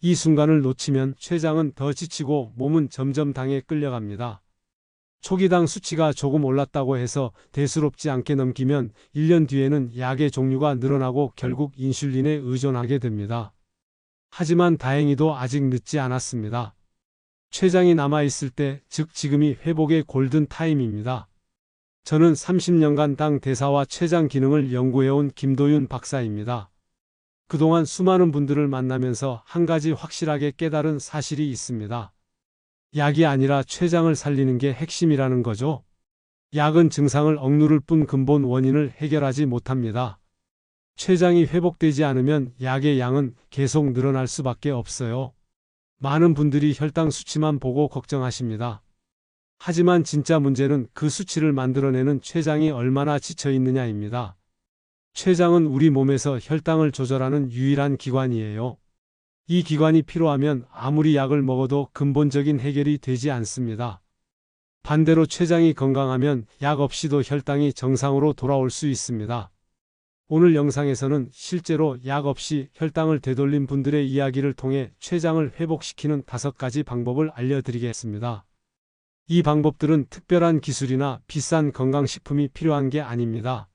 이 순간을 놓치면 췌장은 더 지치고 몸은 점점 당에 끌려갑니다. 초기 당 수치가 조금 올랐다고 해서 대수롭지 않게 넘기면 1년 뒤에는 약의 종류가 늘어나고 결국 인슐린에 의존하게 됩니다. 하지만 다행히도 아직 늦지 않았습니다. 췌장이 남아있을 때, 즉 지금이 회복의 골든 타임입니다. 저는 30년간 당 대사와 췌장 기능을 연구해온 김도윤 박사입니다. 그동안 수많은 분들을 만나면서 한 가지 확실하게 깨달은 사실이 있습니다. 약이 아니라 췌장을 살리는 게 핵심이라는 거죠. 약은 증상을 억누를 뿐 근본 원인을 해결하지 못합니다. 췌장이 회복되지 않으면 약의 양은 계속 늘어날 수밖에 없어요. 많은 분들이 혈당 수치만 보고 걱정하십니다. 하지만 진짜 문제는 그 수치를 만들어내는 췌장이 얼마나 지쳐 있느냐입니다. 췌장은 우리 몸에서 혈당을 조절하는 유일한 기관이에요. 이 기관이 필요하면 아무리 약을 먹어도 근본적인 해결이 되지 않습니다. 반대로 췌장이 건강하면 약 없이도 혈당이 정상으로 돌아올 수 있습니다. 오늘 영상에서는 실제로 약 없이 혈당을 되돌린 분들의 이야기를 통해 췌장을 회복시키는 5가지 방법을 알려드리겠습니다. 이 방법들은 특별한 기술이나 비싼 건강식품이 필요한 게 아닙니다.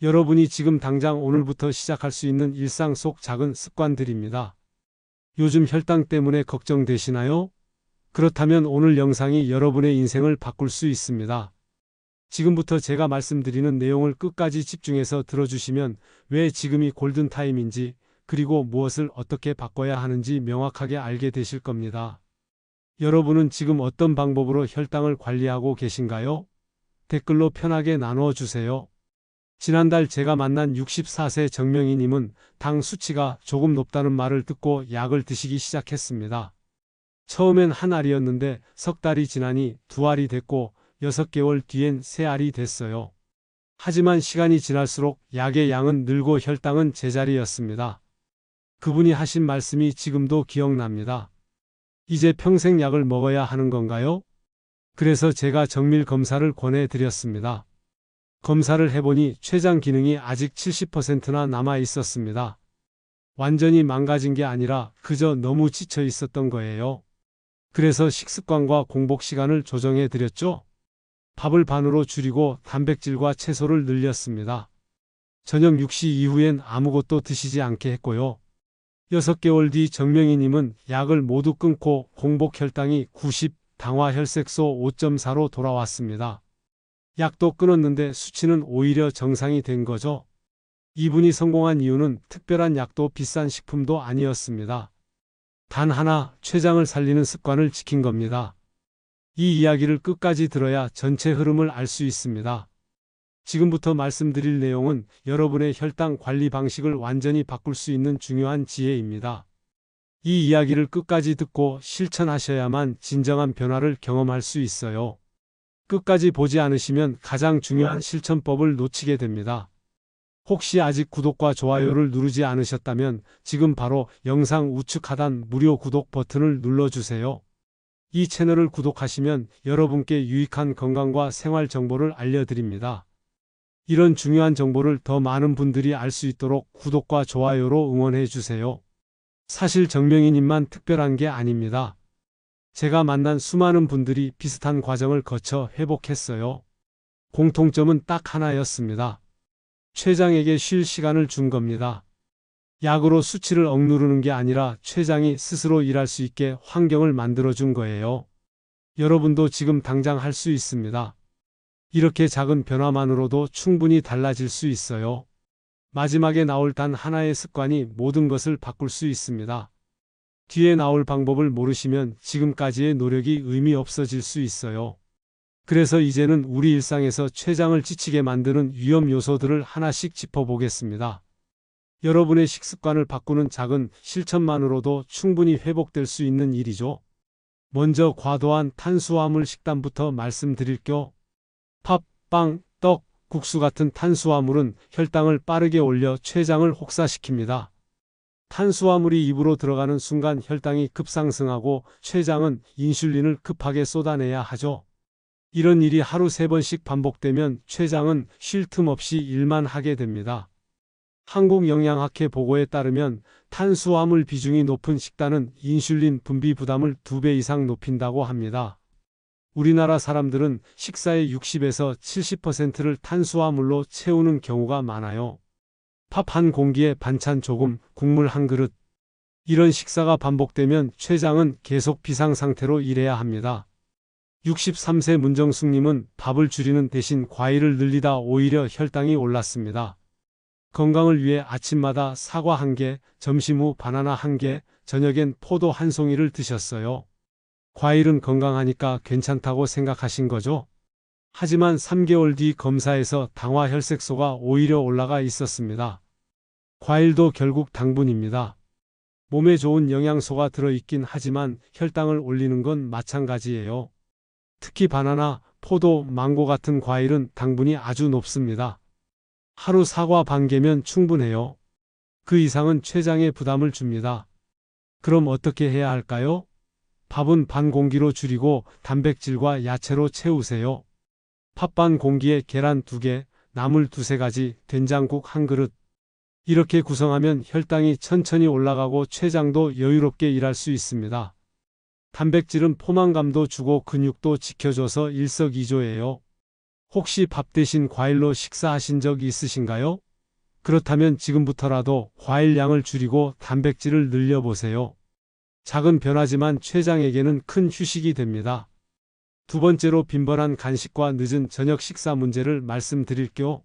여러분이 지금 당장 오늘부터 시작할 수 있는 일상 속 작은 습관들입니다. 요즘 혈당 때문에 걱정되시나요? 그렇다면 오늘 영상이 여러분의 인생을 바꿀 수 있습니다. 지금부터 제가 말씀드리는 내용을 끝까지 집중해서 들어주시면 왜 지금이 골든타임인지, 그리고 무엇을 어떻게 바꿔야 하는지 명확하게 알게 되실 겁니다. 여러분은 지금 어떤 방법으로 혈당을 관리하고 계신가요? 댓글로 편하게 나누어 주세요. 지난달 제가 만난 64세 정명희님은 당 수치가 조금 높다는 말을 듣고 약을 드시기 시작했습니다. 처음엔 한 알이었는데 석 달이 지나니 2알이 됐고 6개월 뒤엔 3알이 됐어요. 하지만 시간이 지날수록 약의 양은 늘고 혈당은 제자리였습니다. 그분이 하신 말씀이 지금도 기억납니다. 이제 평생 약을 먹어야 하는 건가요? 그래서 제가 정밀 검사를 권해드렸습니다. 검사를 해보니 췌장 기능이 아직 70%나 남아 있었습니다. 완전히 망가진 게 아니라 그저 너무 지쳐 있었던 거예요. 그래서 식습관과 공복 시간을 조정해드렸죠. 밥을 반으로 줄이고 단백질과 채소를 늘렸습니다. 저녁 6시 이후엔 아무것도 드시지 않게 했고요. 6개월 뒤 정명희님은 약을 모두 끊고 공복 혈당이 90, 당화 혈색소 5.4로 돌아왔습니다. 약도 끊었는데 수치는 오히려 정상이 된 거죠. 이분이 성공한 이유는 특별한 약도 비싼 식품도 아니었습니다. 단 하나, 췌장을 살리는 습관을 지킨 겁니다. 이 이야기를 끝까지 들어야 전체 흐름을 알 수 있습니다. 지금부터 말씀드릴 내용은 여러분의 혈당 관리 방식을 완전히 바꿀 수 있는 중요한 지혜입니다. 이 이야기를 끝까지 듣고 실천하셔야만 진정한 변화를 경험할 수 있어요. 끝까지 보지 않으시면 가장 중요한 실천법을 놓치게 됩니다. 혹시 아직 구독과 좋아요를 누르지 않으셨다면 지금 바로 영상 우측 하단 무료 구독 버튼을 눌러주세요. 이 채널을 구독하시면 여러분께 유익한 건강과 생활 정보를 알려드립니다. 이런 중요한 정보를 더 많은 분들이 알 수 있도록 구독과 좋아요로 응원해 주세요. 사실 정명희님만 특별한 게 아닙니다. 제가 만난 수많은 분들이 비슷한 과정을 거쳐 회복했어요. 공통점은 딱 하나였습니다. 췌장에게 쉴 시간을 준 겁니다. 약으로 수치를 억누르는 게 아니라 췌장이 스스로 일할 수 있게 환경을 만들어준 거예요. 여러분도 지금 당장 할 수 있습니다. 이렇게 작은 변화만으로도 충분히 달라질 수 있어요. 마지막에 나올 단 하나의 습관이 모든 것을 바꿀 수 있습니다. 뒤에 나올 방법을 모르시면 지금까지의 노력이 의미 없어질 수 있어요. 그래서 이제는 우리 일상에서 췌장을 지치게 만드는 위험 요소들을 하나씩 짚어보겠습니다. 여러분의 식습관을 바꾸는 작은 실천만으로도 충분히 회복될 수 있는 일이죠. 먼저 과도한 탄수화물 식단부터 말씀드릴게요. 밥, 빵, 떡, 국수 같은 탄수화물은 혈당을 빠르게 올려 췌장을 혹사시킵니다. 탄수화물이 입으로 들어가는 순간 혈당이 급상승하고 췌장은 인슐린을 급하게 쏟아내야 하죠. 이런 일이 하루 3번씩 반복되면 췌장은 쉴 틈 없이 일만 하게 됩니다. 한국영양학회 보고에 따르면 탄수화물 비중이 높은 식단은 인슐린 분비 부담을 2배 이상 높인다고 합니다. 우리나라 사람들은 식사의 60에서 70%를 탄수화물로 채우는 경우가 많아요. 밥 한 공기에 반찬 조금, 국물 한 그릇. 이런 식사가 반복되면 췌장은 계속 비상 상태로 일해야 합니다. 63세 문정숙님은 밥을 줄이는 대신 과일을 늘리다 오히려 혈당이 올랐습니다. 건강을 위해 아침마다 사과 1개, 점심 후 바나나 1개, 저녁엔 포도 1송이를 드셨어요. 과일은 건강하니까 괜찮다고 생각하신 거죠? 하지만 3개월 뒤 검사에서 당화 혈색소가 오히려 올라가 있었습니다. 과일도 결국 당분입니다. 몸에 좋은 영양소가 들어있긴 하지만 혈당을 올리는 건 마찬가지예요. 특히 바나나, 포도, 망고 같은 과일은 당분이 아주 높습니다. 하루 사과 반 개면 충분해요. 그 이상은 췌장에 부담을 줍니다. 그럼 어떻게 해야 할까요? 밥은 반 공기로 줄이고 단백질과 야채로 채우세요. 밥 반 공기에 계란 2개, 나물 2-3가지, 된장국 1그릇. 이렇게 구성하면 혈당이 천천히 올라가고 췌장도 여유롭게 일할 수 있습니다. 단백질은 포만감도 주고 근육도 지켜줘서 일석이조예요. 혹시 밥 대신 과일로 식사하신 적 있으신가요? 그렇다면 지금부터라도 과일 양을 줄이고 단백질을 늘려보세요. 작은 변화지만 췌장에게는 큰 휴식이 됩니다. 두 번째로 빈번한 간식과 늦은 저녁 식사 문제를 말씀드릴게요.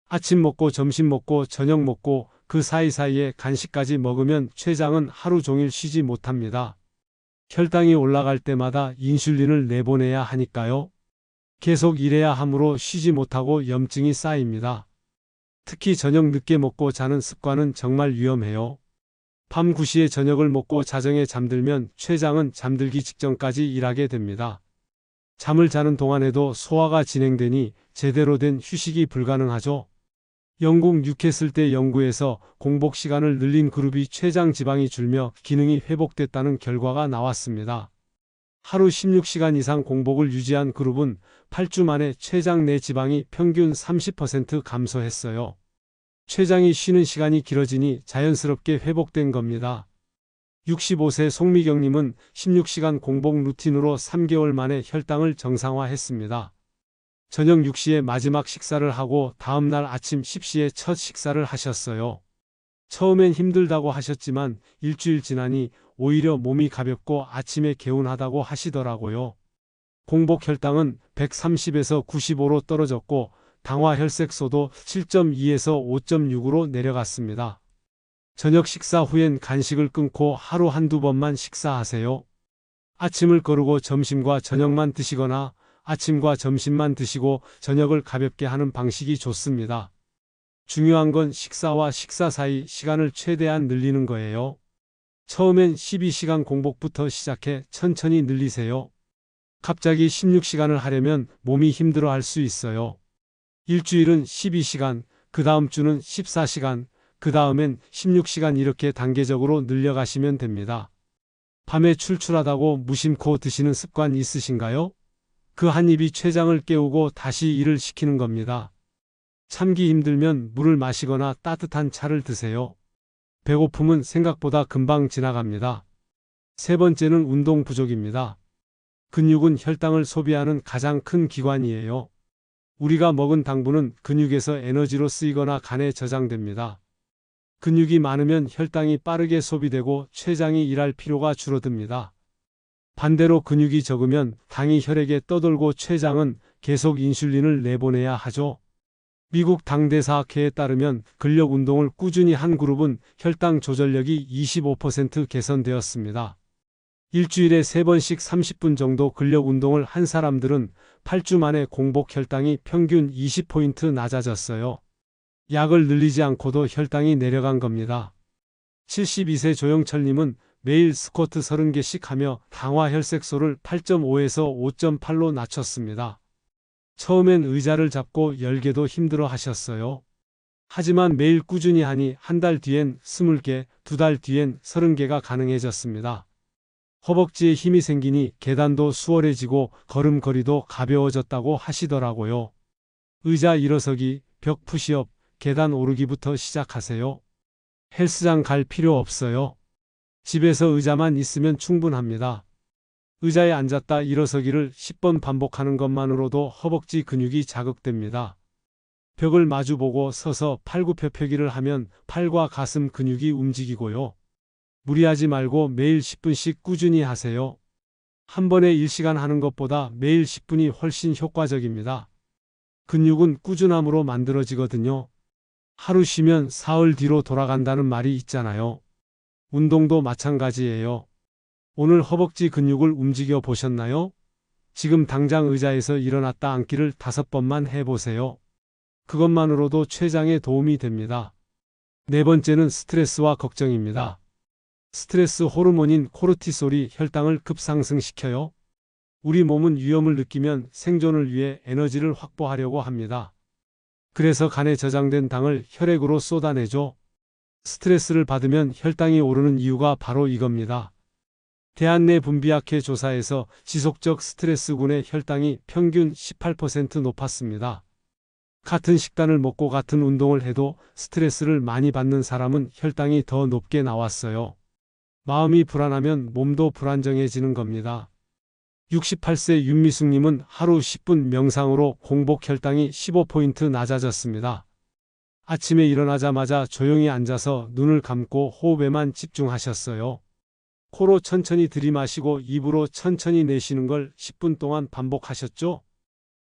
아침 먹고 점심 먹고 저녁 먹고 그 사이사이에 간식까지 먹으면 췌장은 하루 종일 쉬지 못합니다. 혈당이 올라갈 때마다 인슐린을 내보내야 하니까요. 계속 일해야 하므로 쉬지 못하고 염증이 쌓입니다. 특히 저녁 늦게 먹고 자는 습관은 정말 위험해요. 밤 9시에 저녁을 먹고 자정에 잠들면 췌장은 잠들기 직전까지 일하게 됩니다. 잠을 자는 동안에도 소화가 진행되니 제대로 된 휴식이 불가능하죠. 영국 뉴캐슬 대 연구에서 공복 시간을 늘린 그룹이 췌장 지방이 줄며 기능이 회복됐다는 결과가 나왔습니다. 하루 16시간 이상 공복을 유지한 그룹은 8주 만에 췌장 내 지방이 평균 30% 감소했어요. 췌장이 쉬는 시간이 길어지니 자연스럽게 회복된 겁니다. 65세 송미경님은 16시간 공복 루틴으로 3개월 만에 혈당을 정상화했습니다. 저녁 6시에 마지막 식사를 하고 다음날 아침 10시에 첫 식사를 하셨어요. 처음엔 힘들다고 하셨지만 일주일 지나니 오히려 몸이 가볍고 아침에 개운하다고 하시더라고요. 공복 혈당은 130에서 95로 떨어졌고 당화 혈색소도 7.2에서 5.6으로 내려갔습니다. 저녁 식사 후엔 간식을 끊고 하루 한두 번만 식사하세요. 아침을 거르고 점심과 저녁만 드시거나 아침과 점심만 드시고 저녁을 가볍게 하는 방식이 좋습니다. 중요한 건 식사와 식사 사이 시간을 최대한 늘리는 거예요. 처음엔 12시간 공복부터 시작해 천천히 늘리세요. 갑자기 16시간을 하려면 몸이 힘들어할 수 있어요. 일주일은 12시간, 그 다음 주는 14시간, 그 다음엔 16시간 이렇게 단계적으로 늘려가시면 됩니다. 밤에 출출하다고 무심코 드시는 습관 있으신가요? 그 한 입이 췌장을 깨우고 다시 일을 시키는 겁니다. 참기 힘들면 물을 마시거나 따뜻한 차를 드세요. 배고픔은 생각보다 금방 지나갑니다. 세 번째는 운동 부족입니다. 근육은 혈당을 소비하는 가장 큰 기관이에요. 우리가 먹은 당분은 근육에서 에너지로 쓰이거나 간에 저장됩니다. 근육이 많으면 혈당이 빠르게 소비되고 췌장이 일할 필요가 줄어듭니다. 반대로 근육이 적으면 당이 혈액에 떠돌고 췌장은 계속 인슐린을 내보내야 하죠. 미국 당대사학회에 따르면 근력 운동을 꾸준히 한 그룹은 혈당 조절력이 25% 개선되었습니다. 일주일에 3번씩 30분 정도 근력 운동을 한 사람들은 8주 만에 공복 혈당이 평균 20포인트 낮아졌어요. 약을 늘리지 않고도 혈당이 내려간 겁니다. 72세 조영철님은 매일 스쿼트 30개씩 하며 당화 혈색소를 8.5에서 5.8로 낮췄습니다. 처음엔 의자를 잡고 열개도 힘들어 하셨어요. 하지만 매일 꾸준히 하니 한 달 뒤엔 20개, 2달 뒤엔 30개가 가능해졌습니다. 허벅지에 힘이 생기니 계단도 수월해지고 걸음걸이도 가벼워졌다고 하시더라고요. 의자 일어서기, 벽 푸시업, 계단 오르기부터 시작하세요. 헬스장 갈 필요 없어요. 집에서 의자만 있으면 충분합니다. 의자에 앉았다 일어서기를 10번 반복하는 것만으로도 허벅지 근육이 자극됩니다. 벽을 마주보고 서서 팔굽혀펴기를 하면 팔과 가슴 근육이 움직이고요. 무리하지 말고 매일 10분씩 꾸준히 하세요. 한 번에 1시간 하는 것보다 매일 10분이 훨씬 효과적입니다. 근육은 꾸준함으로 만들어지거든요. 하루 쉬면 사흘 뒤로 돌아간다는 말이 있잖아요. 운동도 마찬가지예요. 오늘 허벅지 근육을 움직여 보셨나요? 지금 당장 의자에서 일어났다 앉기를 5번만 해보세요. 그것만으로도 췌장에 도움이 됩니다. 네 번째는 스트레스와 걱정입니다. 스트레스 호르몬인 코르티솔이 혈당을 급상승시켜요. 우리 몸은 위험을 느끼면 생존을 위해 에너지를 확보하려고 합니다. 그래서 간에 저장된 당을 혈액으로 쏟아내죠. 스트레스를 받으면 혈당이 오르는 이유가 바로 이겁니다. 대한내분비학회 조사에서 지속적 스트레스군의 혈당이 평균 18% 높았습니다. 같은 식단을 먹고 같은 운동을 해도 스트레스를 많이 받는 사람은 혈당이 더 높게 나왔어요. 마음이 불안하면 몸도 불안정해지는 겁니다. 68세 윤미숙님은 하루 10분 명상으로 공복 혈당이 15포인트 낮아졌습니다. 아침에 일어나자마자 조용히 앉아서 눈을 감고 호흡에만 집중하셨어요. 코로 천천히 들이마시고 입으로 천천히 내쉬는 걸 10분 동안 반복하셨죠?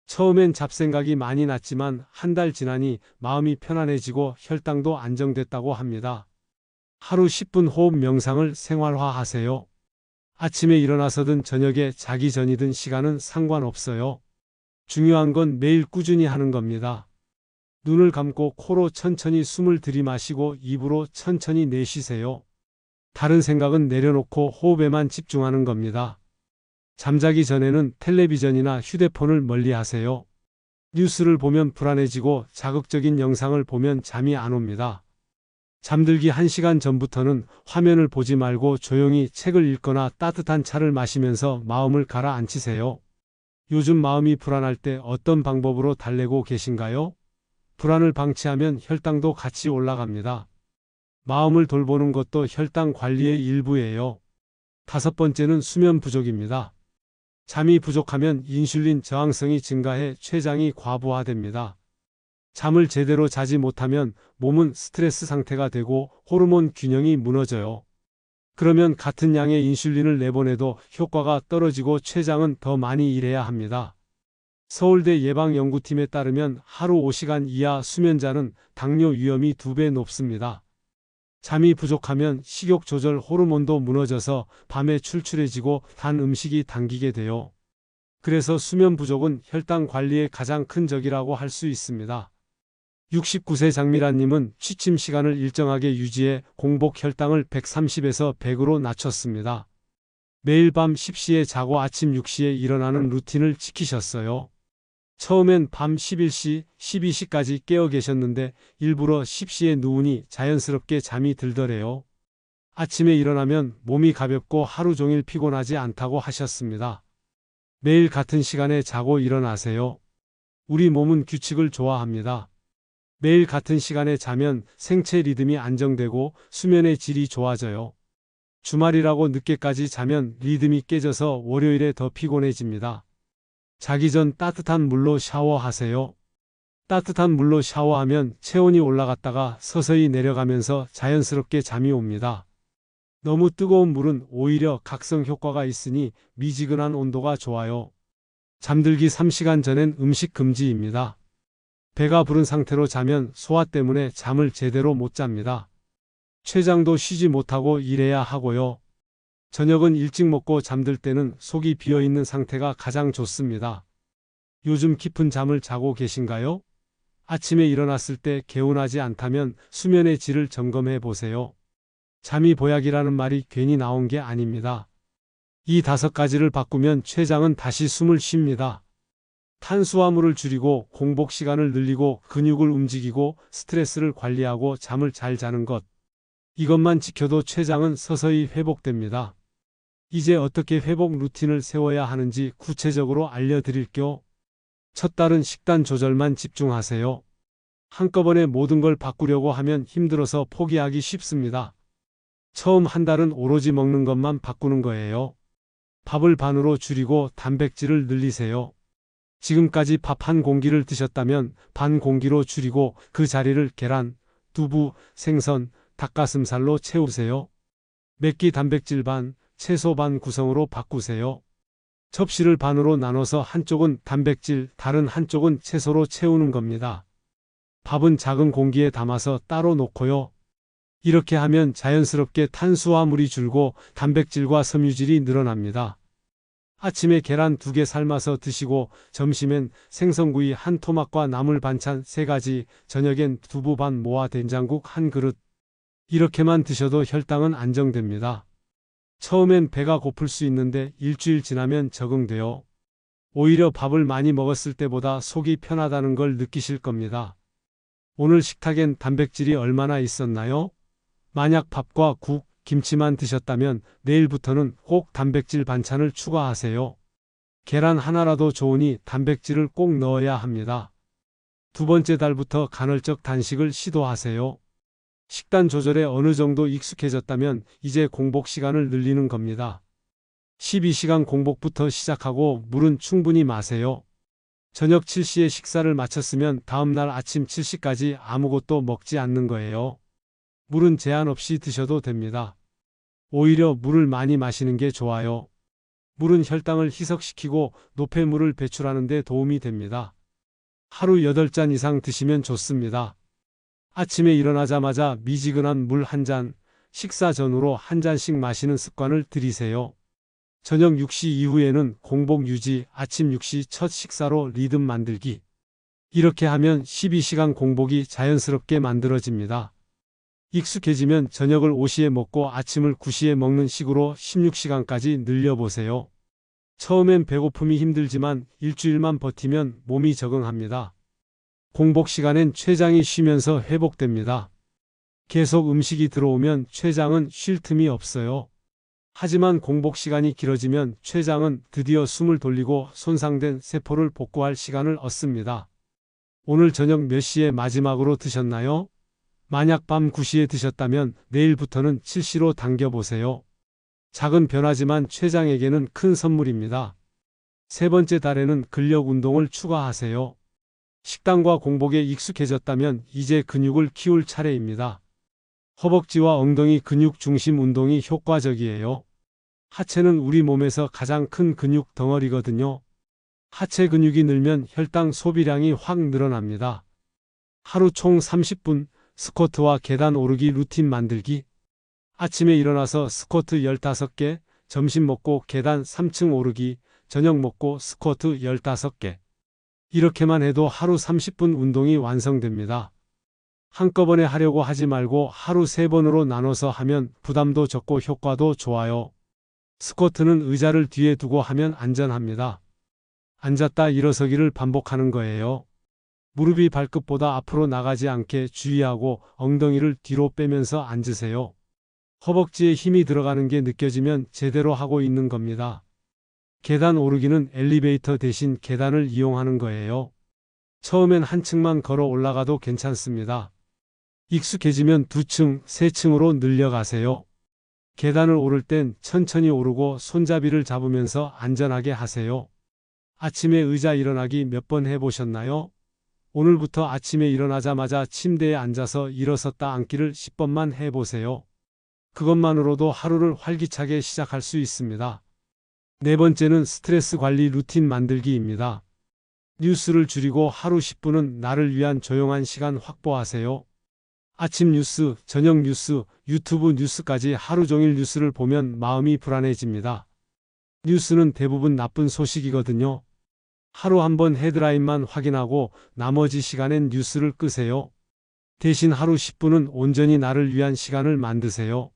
처음엔 잡생각이 많이 났지만 한 달 지나니 마음이 편안해지고 혈당도 안정됐다고 합니다. 하루 10분 호흡 명상을 생활화하세요. 아침에 일어나서든 저녁에 자기 전이든 시간은 상관없어요. 중요한 건 매일 꾸준히 하는 겁니다. 눈을 감고 코로 천천히 숨을 들이마시고 입으로 천천히 내쉬세요. 다른 생각은 내려놓고 호흡에만 집중하는 겁니다. 잠자기 전에는 텔레비전이나 휴대폰을 멀리하세요. 뉴스를 보면 불안해지고 자극적인 영상을 보면 잠이 안 옵니다. 잠들기 1시간 전부터는 화면을 보지 말고 조용히 책을 읽거나 따뜻한 차를 마시면서 마음을 가라앉히세요. 요즘 마음이 불안할 때 어떤 방법으로 달래고 계신가요? 불안을 방치하면 혈당도 같이 올라갑니다. 마음을 돌보는 것도 혈당 관리의 일부예요. 5번째는 수면 부족입니다. 잠이 부족하면 인슐린 저항성이 증가해 췌장이 과부하됩니다. 잠을 제대로 자지 못하면 몸은 스트레스 상태가 되고 호르몬 균형이 무너져요. 그러면 같은 양의 인슐린을 내보내도 효과가 떨어지고 췌장은 더 많이 일해야 합니다. 서울대 예방연구팀에 따르면 하루 5시간 이하 수면자는 당뇨 위험이 2배 높습니다. 잠이 부족하면 식욕 조절 호르몬도 무너져서 밤에 출출해지고 단 음식이 당기게 돼요. 그래서 수면 부족은 혈당 관리의 가장 큰 적이라고 할 수 있습니다. 69세 장미라님은 취침 시간을 일정하게 유지해 공복 혈당을 130에서 100으로 낮췄습니다. 매일 밤 10시에 자고 아침 6시에 일어나는 루틴을 지키셨어요. 처음엔 밤 11시, 12시까지 깨어 계셨는데 일부러 10시에 누우니 자연스럽게 잠이 들더래요. 아침에 일어나면 몸이 가볍고 하루 종일 피곤하지 않다고 하셨습니다. 매일 같은 시간에 자고 일어나세요. 우리 몸은 규칙을 좋아합니다. 매일 같은 시간에 자면 생체 리듬이 안정되고 수면의 질이 좋아져요. 주말이라고 늦게까지 자면 리듬이 깨져서 월요일에 더 피곤해집니다. 자기 전 따뜻한 물로 샤워하세요. 따뜻한 물로 샤워하면 체온이 올라갔다가 서서히 내려가면서 자연스럽게 잠이 옵니다. 너무 뜨거운 물은 오히려 각성 효과가 있으니 미지근한 온도가 좋아요. 잠들기 3시간 전엔 음식 금지입니다. 배가 부른 상태로 자면 소화 때문에 잠을 제대로 못 잡니다. 췌장도 쉬지 못하고 일해야 하고요. 저녁은 일찍 먹고 잠들 때는 속이 비어있는 상태가 가장 좋습니다. 요즘 깊은 잠을 자고 계신가요? 아침에 일어났을 때 개운하지 않다면 수면의 질을 점검해 보세요. 잠이 보약이라는 말이 괜히 나온 게 아닙니다. 이 5가지를 바꾸면 췌장은 다시 숨을 쉽니다. 탄수화물을 줄이고 공복 시간을 늘리고 근육을 움직이고 스트레스를 관리하고 잠을 잘 자는 것. 이것만 지켜도 췌장은 서서히 회복됩니다. 이제 어떻게 회복 루틴을 세워야 하는지 구체적으로 알려드릴게요. 첫 달은 식단 조절만 집중하세요. 한꺼번에 모든 걸 바꾸려고 하면 힘들어서 포기하기 쉽습니다. 처음 한 달은 오로지 먹는 것만 바꾸는 거예요. 밥을 반으로 줄이고 단백질을 늘리세요. 지금까지 밥 한 공기를 드셨다면 반 공기로 줄이고 그 자리를 계란, 두부, 생선, 닭가슴살로 채우세요. 몇 끼 단백질 반, 채소 반 구성으로 바꾸세요. 접시를 반으로 나눠서 한쪽은 단백질, 다른 한쪽은 채소로 채우는 겁니다. 밥은 작은 공기에 담아서 따로 놓고요. 이렇게 하면 자연스럽게 탄수화물이 줄고 단백질과 섬유질이 늘어납니다. 아침에 계란 2개 삶아서 드시고 점심엔 생선구이 1토막과 나물 반찬 3가지, 저녁엔 두부 반 모아 된장국 1그릇. 이렇게만 드셔도 혈당은 안정됩니다. 처음엔 배가 고플 수 있는데 일주일 지나면 적응돼요. 오히려 밥을 많이 먹었을 때보다 속이 편하다는 걸 느끼실 겁니다. 오늘 식탁엔 단백질이 얼마나 있었나요? 만약 밥과 국, 김치만 드셨다면 내일부터는 꼭 단백질 반찬을 추가하세요. 계란 하나라도 좋으니 단백질을 꼭 넣어야 합니다. 두 번째 달부터 간헐적 단식을 시도하세요. 식단 조절에 어느 정도 익숙해졌다면 이제 공복 시간을 늘리는 겁니다. 12시간 공복부터 시작하고 물은 충분히 마세요. 저녁 7시에 식사를 마쳤으면 다음날 아침 7시까지 아무것도 먹지 않는 거예요. 물은 제한 없이 드셔도 됩니다. 오히려 물을 많이 마시는 게 좋아요. 물은 혈당을 희석시키고 노폐물을 배출하는 데 도움이 됩니다. 하루 8잔 이상 드시면 좋습니다. 아침에 일어나자마자 미지근한 물 1잔, 식사 전후로 1잔씩 마시는 습관을 들이세요. 저녁 6시 이후에는 공복 유지, 아침 6시 첫 식사로 리듬 만들기. 이렇게 하면 12시간 공복이 자연스럽게 만들어집니다. 익숙해지면 저녁을 5시에 먹고 아침을 9시에 먹는 식으로 16시간까지 늘려보세요. 처음엔 배고픔이 힘들지만 일주일만 버티면 몸이 적응합니다. 공복 시간엔 췌장이 쉬면서 회복됩니다. 계속 음식이 들어오면 췌장은 쉴 틈이 없어요. 하지만 공복 시간이 길어지면 췌장은 드디어 숨을 돌리고 손상된 세포를 복구할 시간을 얻습니다. 오늘 저녁 몇 시에 마지막으로 드셨나요? 만약 밤 9시에 드셨다면 내일부터는 7시로 당겨보세요. 작은 변화지만 췌장에게는 큰 선물입니다. 세 번째 달에는 근력 운동을 추가하세요. 식단과 공복에 익숙해졌다면 이제 근육을 키울 차례입니다. 허벅지와 엉덩이 근육 중심 운동이 효과적이에요. 하체는 우리 몸에서 가장 큰 근육 덩어리거든요. 하체 근육이 늘면 혈당 소비량이 확 늘어납니다. 하루 총 30분 스쿼트와 계단 오르기 루틴 만들기. 아침에 일어나서 스쿼트 15개, 점심 먹고 계단 3층 오르기, 저녁 먹고 스쿼트 15개. 이렇게만 해도 하루 30분 운동이 완성됩니다. 한꺼번에 하려고 하지 말고 하루 3번으로 나눠서 하면 부담도 적고 효과도 좋아요. 스쿼트는 의자를 뒤에 두고 하면 안전합니다. 앉았다 일어서기를 반복하는 거예요. 무릎이 발끝보다 앞으로 나가지 않게 주의하고 엉덩이를 뒤로 빼면서 앉으세요. 허벅지에 힘이 들어가는 게 느껴지면 제대로 하고 있는 겁니다. 계단 오르기는 엘리베이터 대신 계단을 이용하는 거예요. 처음엔 한 층만 걸어 올라가도 괜찮습니다. 익숙해지면 2층, 3층으로 늘려가세요. 계단을 오를 땐 천천히 오르고 손잡이를 잡으면서 안전하게 하세요. 아침에 의자 일어나기 몇 번 해보셨나요? 오늘부터 아침에 일어나자마자 침대에 앉아서 일어섰다 앉기를 10번만 해보세요. 그것만으로도 하루를 활기차게 시작할 수 있습니다. 네 번째는 스트레스 관리 루틴 만들기입니다. 뉴스를 줄이고 하루 10분은 나를 위한 조용한 시간 확보하세요. 아침 뉴스, 저녁 뉴스, 유튜브 뉴스까지 하루 종일 뉴스를 보면 마음이 불안해집니다. 뉴스는 대부분 나쁜 소식이거든요. 하루 한 번 헤드라인만 확인하고 나머지 시간엔 뉴스를 끄세요. 대신 하루 10분은 온전히 나를 위한 시간을 만드세요.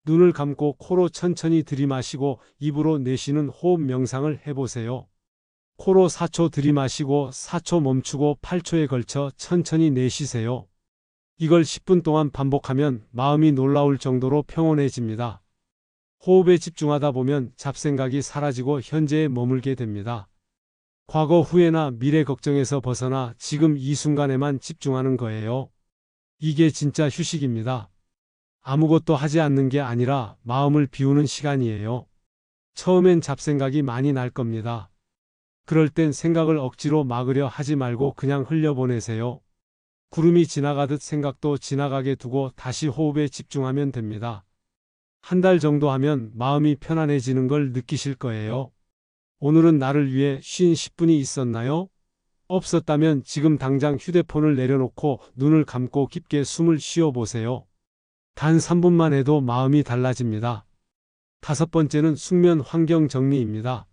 눈을 감고 코로 천천히 들이마시고 입으로 내쉬는 호흡 명상을 해보세요. 코로 4초 들이마시고 4초 멈추고 8초에 걸쳐 천천히 내쉬세요. 이걸 10분 동안 반복하면 마음이 놀라울 정도로 평온해집니다. 호흡에 집중하다 보면 잡생각이 사라지고 현재에 머물게 됩니다. 과거 후회나 미래 걱정에서 벗어나 지금 이 순간에만 집중하는 거예요. 이게 진짜 휴식입니다. 아무것도 하지 않는 게 아니라 마음을 비우는 시간이에요. 처음엔 잡생각이 많이 날 겁니다. 그럴 땐 생각을 억지로 막으려 하지 말고 그냥 흘려보내세요. 구름이 지나가듯 생각도 지나가게 두고 다시 호흡에 집중하면 됩니다. 한 달 정도 하면 마음이 편안해지는 걸 느끼실 거예요. 오늘은 나를 위해 쉰 10분이 있었나요? 없었다면 지금 당장 휴대폰을 내려놓고 눈을 감고 깊게 숨을 쉬어 보세요. 단 3분만 해도 마음이 달라집니다. 5번째는 숙면 환경 정리입니다.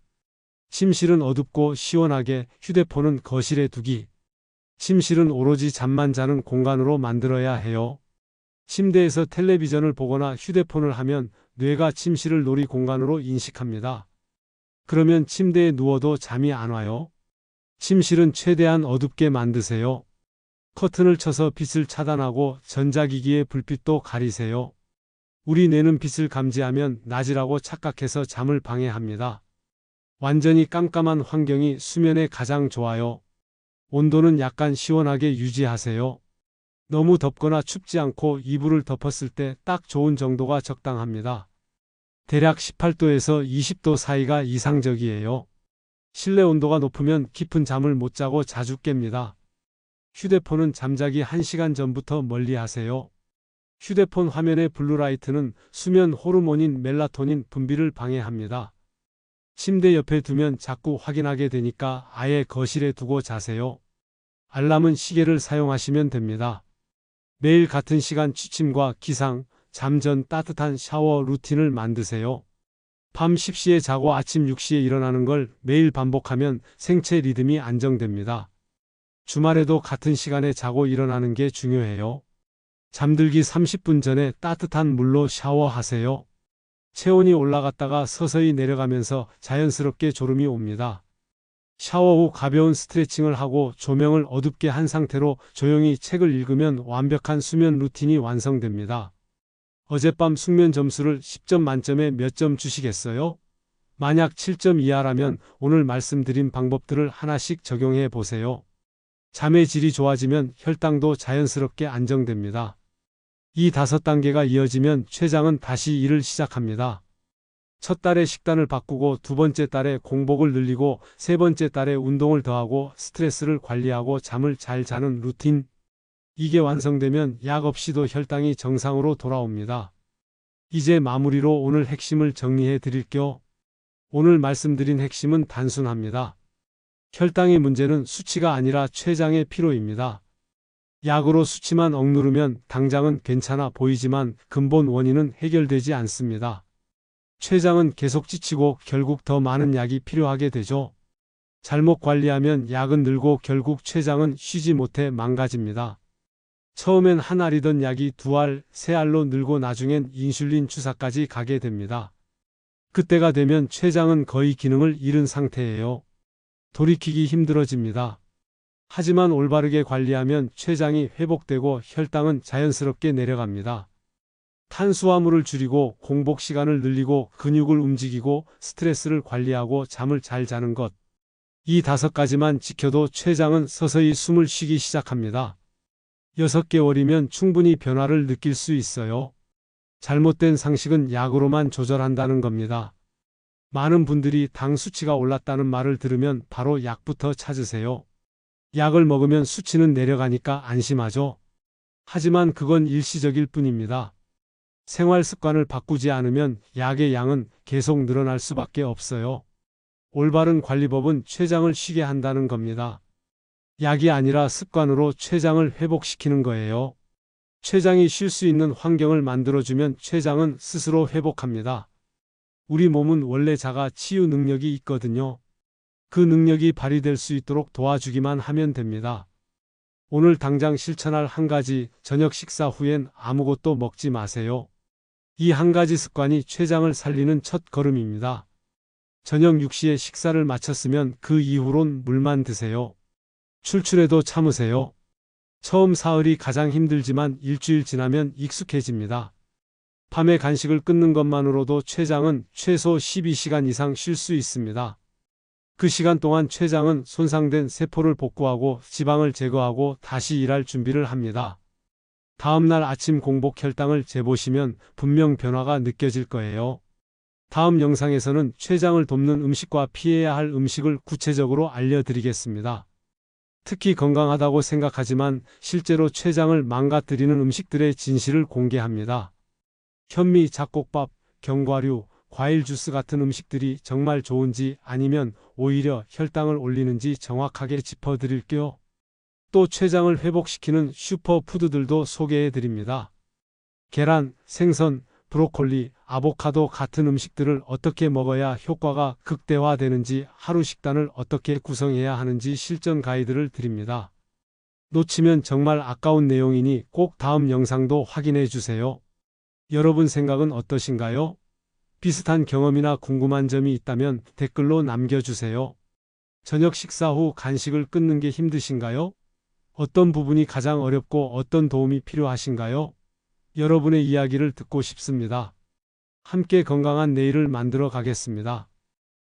침실은 어둡고 시원하게, 휴대폰은 거실에 두기. 침실은 오로지 잠만 자는 공간으로 만들어야 해요. 침대에서 텔레비전을 보거나 휴대폰을 하면 뇌가 침실을 놀이 공간으로 인식합니다. 그러면 침대에 누워도 잠이 안 와요. 침실은 최대한 어둡게 만드세요. 커튼을 쳐서 빛을 차단하고 전자기기의 불빛도 가리세요. 우리 뇌는 빛을 감지하면 낮이라고 착각해서 잠을 방해합니다. 완전히 깜깜한 환경이 수면에 가장 좋아요. 온도는 약간 시원하게 유지하세요. 너무 덥거나 춥지 않고 이불을 덮었을 때 딱 좋은 정도가 적당합니다. 대략 18도에서 20도 사이가 이상적이에요. 실내 온도가 높으면 깊은 잠을 못 자고 자주 깹니다. 휴대폰은 잠자기 1시간 전부터 멀리 하세요. 휴대폰 화면의 블루라이트는 수면 호르몬인 멜라토닌 분비를 방해합니다. 침대 옆에 두면 자꾸 확인하게 되니까 아예 거실에 두고 자세요. 알람은 시계를 사용하시면 됩니다. 매일 같은 시간 취침과 기상, 잠 전 따뜻한 샤워 루틴을 만드세요. 밤 10시에 자고 아침 6시에 일어나는 걸 매일 반복하면 생체 리듬이 안정됩니다. 주말에도 같은 시간에 자고 일어나는 게 중요해요. 잠들기 30분 전에 따뜻한 물로 샤워하세요. 체온이 올라갔다가 서서히 내려가면서 자연스럽게 졸음이 옵니다. 샤워 후 가벼운 스트레칭을 하고 조명을 어둡게 한 상태로 조용히 책을 읽으면 완벽한 수면 루틴이 완성됩니다. 어젯밤 숙면 점수를 10점 만점에 몇 점 주시겠어요? 만약 7점 이하라면 오늘 말씀드린 방법들을 하나씩 적용해 보세요. 잠의 질이 좋아지면 혈당도 자연스럽게 안정됩니다. 이 5단계가 이어지면 췌장은 다시 일을 시작합니다. 첫 달에 식단을 바꾸고 2번째 달에 공복을 늘리고 3번째 달에 운동을 더하고 스트레스를 관리하고 잠을 잘 자는 루틴. 이게 완성되면 약 없이도 혈당이 정상으로 돌아옵니다. 이제 마무리로 오늘 핵심을 정리해 드릴게요. 오늘 말씀드린 핵심은 단순합니다. 혈당의 문제는 수치가 아니라 췌장의 피로입니다. 약으로 수치만 억누르면 당장은 괜찮아 보이지만 근본 원인은 해결되지 않습니다. 췌장은 계속 지치고 결국 더 많은 약이 필요하게 되죠. 잘못 관리하면 약은 늘고 결국 췌장은 쉬지 못해 망가집니다. 처음엔 한 알이던 약이 2알, 3알로 늘고 나중엔 인슐린 주사까지 가게 됩니다. 그때가 되면 췌장은 거의 기능을 잃은 상태예요. 돌이키기 힘들어집니다. 하지만 올바르게 관리하면 췌장이 회복되고 혈당은 자연스럽게 내려갑니다. 탄수화물을 줄이고 공복 시간을 늘리고 근육을 움직이고 스트레스를 관리하고 잠을 잘 자는 것. 이 5가지만 지켜도 췌장은 서서히 숨을 쉬기 시작합니다. 6개월이면 충분히 변화를 느낄 수 있어요. 잘못된 상식은 약으로만 조절한다는 겁니다. 많은 분들이 당 수치가 올랐다는 말을 들으면 바로 약부터 찾으세요. 약을 먹으면 수치는 내려가니까 안심하죠. 하지만 그건 일시적일 뿐입니다. 생활 습관을 바꾸지 않으면 약의 양은 계속 늘어날 수밖에 없어요. 올바른 관리법은 췌장을 쉬게 한다는 겁니다. 약이 아니라 습관으로 췌장을 회복시키는 거예요. 췌장이 쉴 수 있는 환경을 만들어주면 췌장은 스스로 회복합니다. 우리 몸은 원래 자가 치유 능력이 있거든요. 그 능력이 발휘될 수 있도록 도와주기만 하면 됩니다. 오늘 당장 실천할 한 가지, 저녁 식사 후엔 아무것도 먹지 마세요. 이 한 가지 습관이 췌장을 살리는 첫 걸음입니다. 저녁 6시에 식사를 마쳤으면 그 이후론 물만 드세요. 출출해도 참으세요. 처음 사흘이 가장 힘들지만 일주일 지나면 익숙해집니다. 밤에 간식을 끊는 것만으로도 췌장은 최소 12시간 이상 쉴 수 있습니다. 그 시간 동안 췌장은 손상된 세포를 복구하고 지방을 제거하고 다시 일할 준비를 합니다. 다음날 아침 공복 혈당을 재보시면 분명 변화가 느껴질 거예요. 다음 영상에서는 췌장을 돕는 음식과 피해야 할 음식을 구체적으로 알려드리겠습니다. 특히 건강하다고 생각하지만 실제로 췌장을 망가뜨리는 음식들의 진실을 공개합니다. 현미, 잡곡밥, 견과류, 과일 주스 같은 음식들이 정말 좋은지 아니면 오히려 혈당을 올리는지 정확하게 짚어드릴게요. 또 췌장을 회복시키는 슈퍼푸드들도 소개해드립니다. 계란, 생선, 브로콜리, 아보카도 같은 음식들을 어떻게 먹어야 효과가 극대화되는지, 하루 식단을 어떻게 구성해야 하는지 실전 가이드를 드립니다. 놓치면 정말 아까운 내용이니 꼭 다음 영상도 확인해 주세요. 여러분 생각은 어떠신가요? 비슷한 경험이나 궁금한 점이 있다면 댓글로 남겨주세요. 저녁 식사 후 간식을 끊는 게 힘드신가요? 어떤 부분이 가장 어렵고 어떤 도움이 필요하신가요? 여러분의 이야기를 듣고 싶습니다. 함께 건강한 내일을 만들어 가겠습니다.